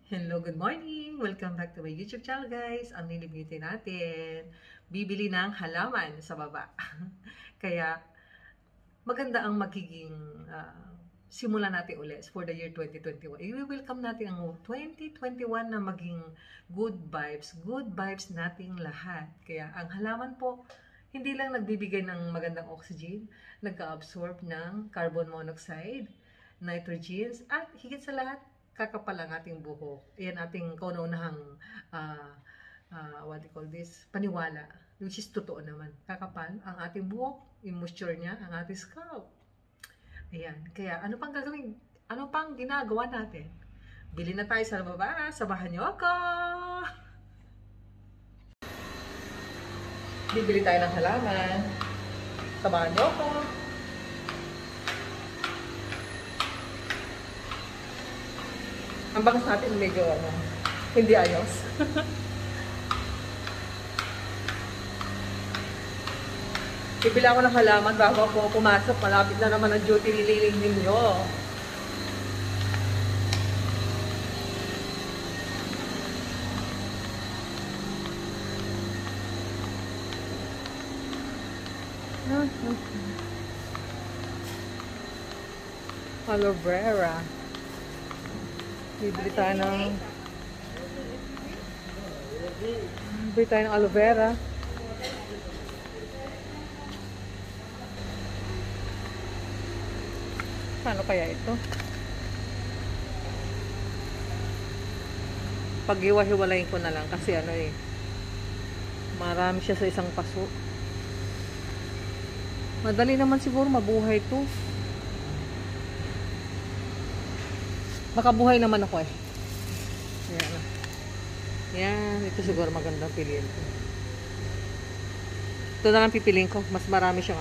Hello, good morning! Welcome back to my YouTube channel, guys. Ang nilibiti natin, bibili ng halaman sa baba. Kaya, maganda ang magiging simula natin ulit for the year 2021. I-welcome natin ang 2021 na maging good vibes nating lahat. Kaya, ang halaman po, hindi lang nagbibigay ng magandang oxygen, nagka-absorb ng carbon monoxide, nitrogens, at higit sa lahat, kakapal ang ating buhok. Yan ating kauna-unahang what do you call this? Paniwala. Which is totoo naman. Kakapal ang ating buhok, yung moisture niya, ang ating scalp. Ayan. Kaya ano pang gagawin? Ano pang ginagawa natin? Bili na tayo sa baba. Samahan niyo ako! Bibili tayo ng halaman. Samahan niyo ako! Ang bangas natin medyo hindi ayos. Bibili ako ng halaman bago ako pumasok. Malapit na naman ang duty nililing ninyo. Aloe vera. Bibili tayo ng aloe vera. Paano kaya ito? Pag-iwa-hiwalayin ko na lang kasi marami siya sa isang paso. Madali naman siguro mabuhay to. Makabuhay naman ako eh. Ayan. Yan. Ito siguro magandang piliin ko. Ito na lang pipiliin ko. Mas marami siyang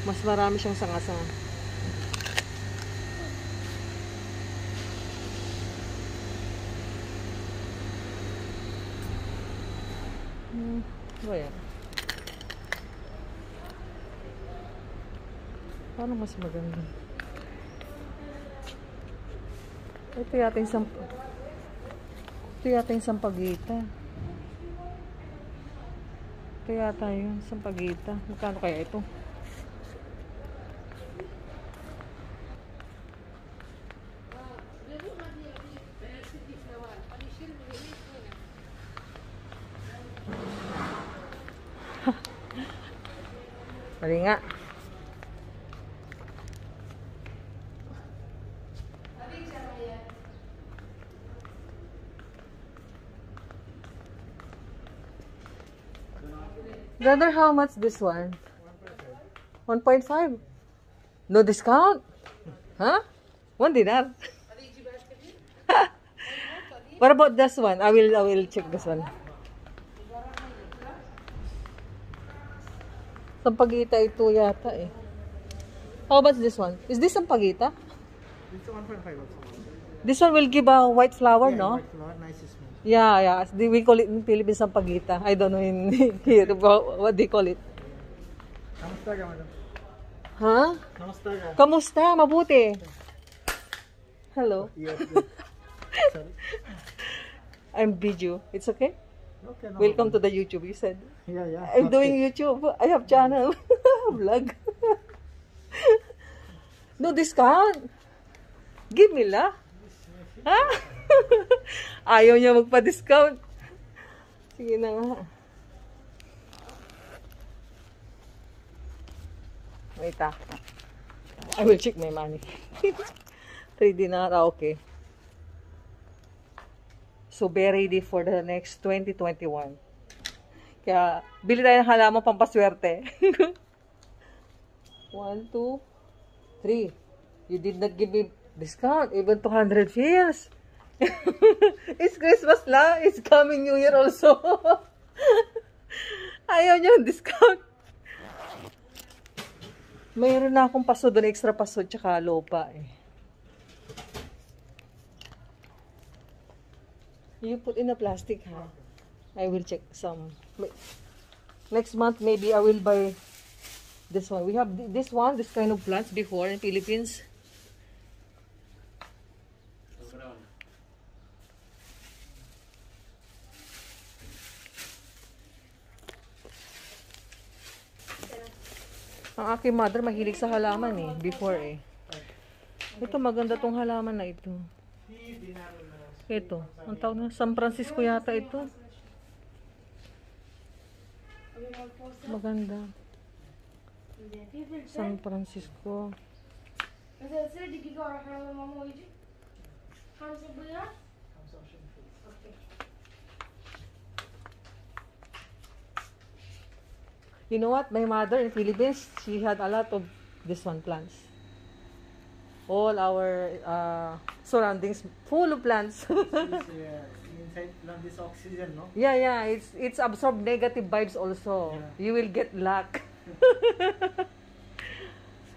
mas marami siyang sanga-sanga. Ayan. Paano mas maganda? Ito yata yung sampagita. Ito yata yung sampagita. Magkano kaya ito? Mali nga. Brother, how much this one? 1.5. No discount? Huh? 1 dinar. What about this one? I will check this one. Sampagita ito yata eh. How about this one? Is this sampagita? It's 1.5 also. This one will give a white flower, Yeah, no? white flower, nice smell. Yeah. We call it in Philippines sampagita. I don't know in here what they call it. Kamusta ka, madam? Ha? Kamusta ka? Kamusta? Mabuti. Hello. Yes. Sorry. I'm Biju. It's okay? Okay, no Welcome to problem. the YouTube, you said. Yeah. I'm doing YouTube. I have channel. Vlog. No discount. Give me la. Ha? Ayaw niya magpa-discount. Sige na nga. Wait I will check my money. 3 dinar. Okay. So, be ready for the next 2021. Kaya, bili tayo ng halaman pampaswerte. 1, 2, 3. You did not give me discount. Even 200 feels. It's Christmas lang. It's coming New Year also. Ayaw niyo discount. Mayroon na akong paso doon. Extra paso tsaka lupa eh. You put in a plastic, ha? I will check some. Next month, maybe I will buy this one. We have this kind of plants before in Philippines. Ang aking mother mahilig sa halaman eh, before eh. Ito, maganda tong halaman na ito. Ito, ang tawag na, San Francisco yata ito. Maganda. San Francisco. You know what? My mother in Philippines, she had a lot of this one plants. All our surroundings full of plants. Inside plant is oxygen, no? Yeah. It's absorb negative vibes also. Yeah. You will get luck.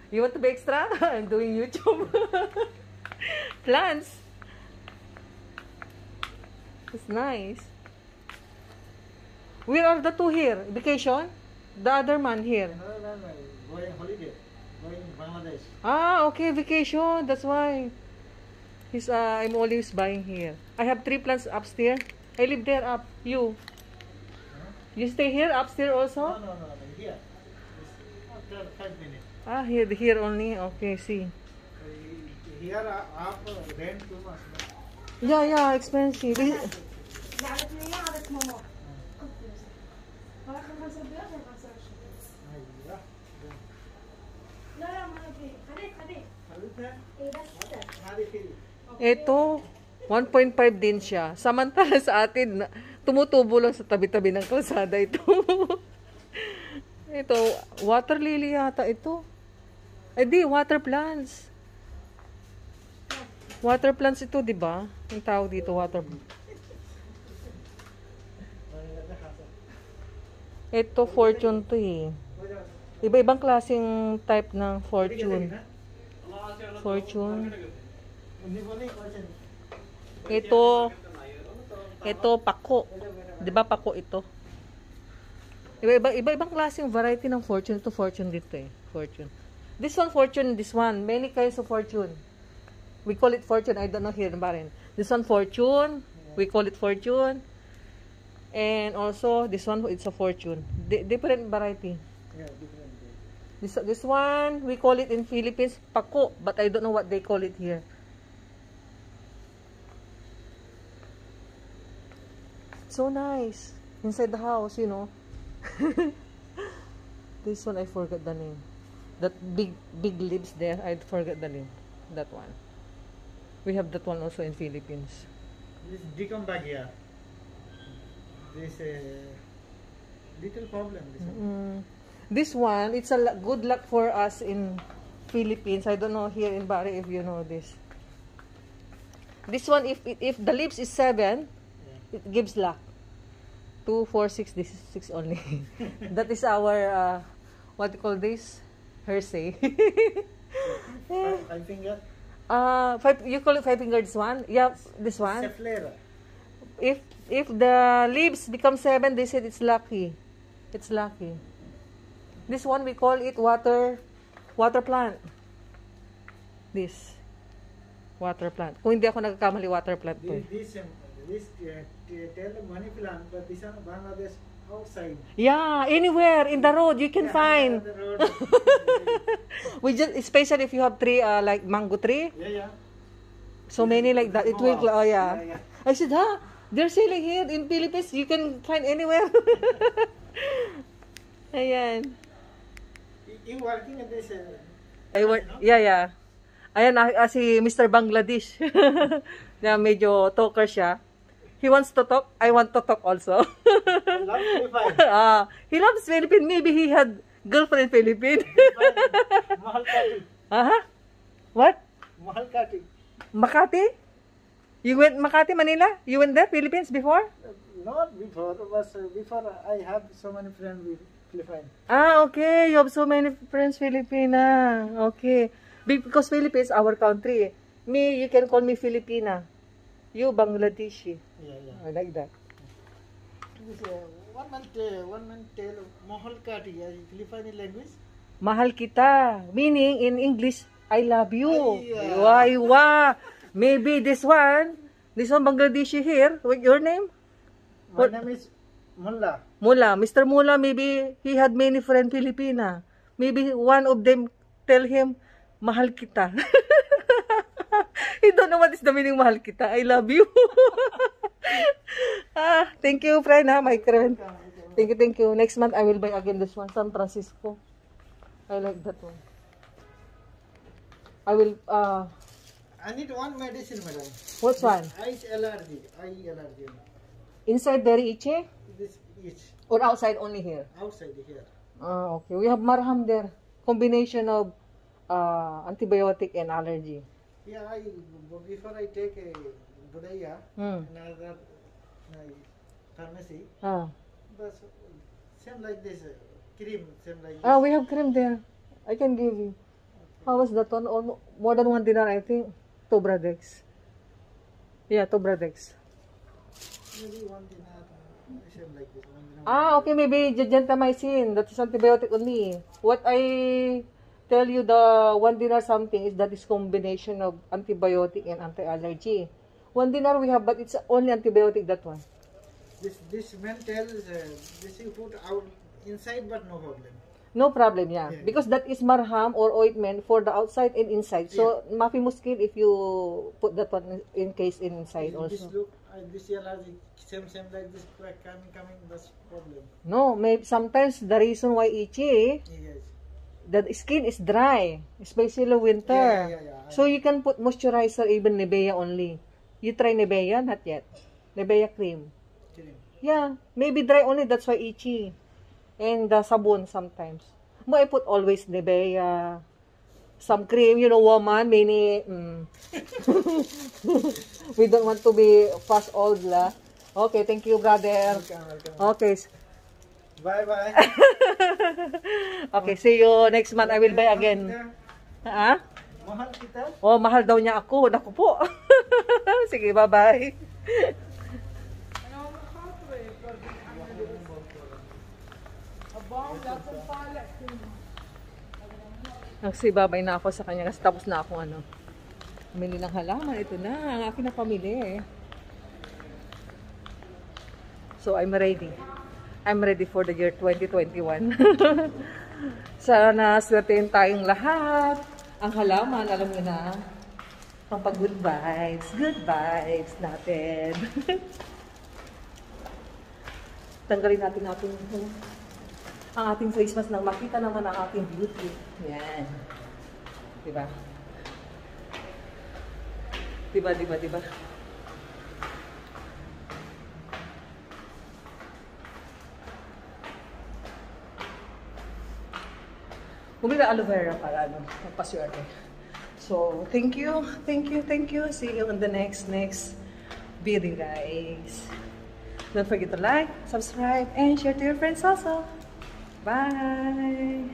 You want to be extra? I'm doing YouTube. Plants. It's nice. Where are the two here? Vacation? The other man here. No. Going holiday. Going Bangladesh. Ah, okay, vacation. That's why. I'm always buying here. I have 3 plants upstairs. I live there up. You. Huh? You stay here upstairs also? No. Here. It's after 5 minutes. Ah, here only. Okay, see. Here up rent too much. Yeah, expensive. Ito, 1.5 din siya. Samantala sa atin, tumutubo lang sa tabi-tabi ng kalsada ito. Ito, water lily yata ito. Ay di, water plants. Water plants ito, di ba? Ang tawag dito, water plants. Ito, fortune to eh. Iba-ibang klaseng type ng fortune. Fortune. Ito pako. 'Di ba pako ito? Iba-ibang klaseng variety ng fortune. Ito fortune dito eh. Fortune. This one fortune, this one. Many kinds of fortune. We call it fortune. I don't know here in Bahrain. This one fortune. We call it fortune. And also this one it's a fortune. Different variety. Yeah, different. This one we call it in Philippines pako, but I don't know what they call it here. So nice inside the house, you know. This one I forgot the name. That big leaves there, I forgot the name. That one. We have that one also in Philippines. This Dicambagia. This little problem. This one, it's a good luck for us in Philippines. I don't know here in Bari if you know this. This one, if the leaves is 7, it gives luck. 2, 4, 6. This is 6 only. That is our what do you call this? Hearsay. 5 finger. 5. You call it 5 finger. This one. Yeah, this one. Cephallera. If the leaves become 7, they said it's lucky. It's lucky. This one we call it water plant. This water plant. Kung hindi ako nagkakamali, water plant to. This tell money plant, but this one Bangladesh outside. Yeah, anywhere in the road you can find. The road. We just, especially if you have tree like mango tree. Yeah. So many like that. It will. Wow. Oh yeah. I said, they're selling here in Philippines. You can find anywhere. Ayan. You working at this? I work. Yeah. Ayan, si Mr. Bangladesh. Na medyo talker siya. He wants to talk. I want to talk also. He loves Philippines. Maybe he had girlfriend in Philippines. Mahal Kati. What? Mahal Kati. Makati? You went Makati, Manila? You went there, Philippines before? Not before. Before I have so many friends with Philippines. Okay. You have so many friends Filipina. Okay. Because Philippines our country. Me, you can call me Filipina. You Bangladeshi. Yeah. I like that. One man tell Mahal Kati in Philippine language. Mahal kita. Meaning in English, I love you. Ay, Wow. Maybe this one Bangladeshi here. What your name? My name is Mullah. Mula. Mr. Mula, maybe he had many friends Filipina. Maybe one of them tell him, mahal kita. He don't know what is the meaning mahal kita. I love you. Thank you, friend, my friend. Thank you. Next month, I will buy again this one, San Francisco. I like that one. I will, I need one medicine, madam. What's one? Eye allergy. Eye allergy. Inside very itchy? This itch. Or outside only here? Outside here. Okay. We have marham there. Combination of antibiotic and allergy. Yeah, before I take a Budaya, another pharmacy, but same like this, cream, same like this. We have cream there. I can give you. How was that one? Almost more than $1, I think. Tobradex. Yeah, Tobradex. Maybe $1, same like this. $1. Okay, maybe gentamicin. That is antibiotic only. What I tell you, the $1 something is that is combination of antibiotic and anti-allergy. $1 we have, but it's only antibiotic, that one. This man tells this you put out inside, but no problem. No problem, yeah. Because that is marham or ointment for the outside and inside. So, mafi mo skin if you put that one in case inside also. This look, this allergy, same like this, coming, that's problem. No, maybe sometimes the reason why itchy, Yes. the skin is dry, especially winter. So, you can put moisturizer, even Nivea only. You try Nivea? Not yet. Nivea cream. Yeah, maybe dry only, that's why itchy. And the sabon sometimes. Mo I put always Nivea, some cream, you know, woman, many. We don't want to be fast old la. Okay, thank you, brother. Welcome. Okay. Bye. Okay, see you next month. I will buy again. Mahal kita? Oh, mahal daw niya ako. Naku po. Sige, bye-bye. Nagsibabay na ako sa kanya kasi tapos na akong pamili ng halaman. Ito na, ang aking napamili. So, I'm ready. I'm ready for the year 2021. Sana swertein tayong lahat. Ang halaman, alam niyo na, pang good vibes natin. Tanggalin natin ang ating face mask nang makita naman ang ating beauty. Yan. Diba? Diba? Bumili aloe vera para magpaswerte. So, thank you. See you on the next video, guys. Don't forget to like, subscribe, and share to your friends also. Bye!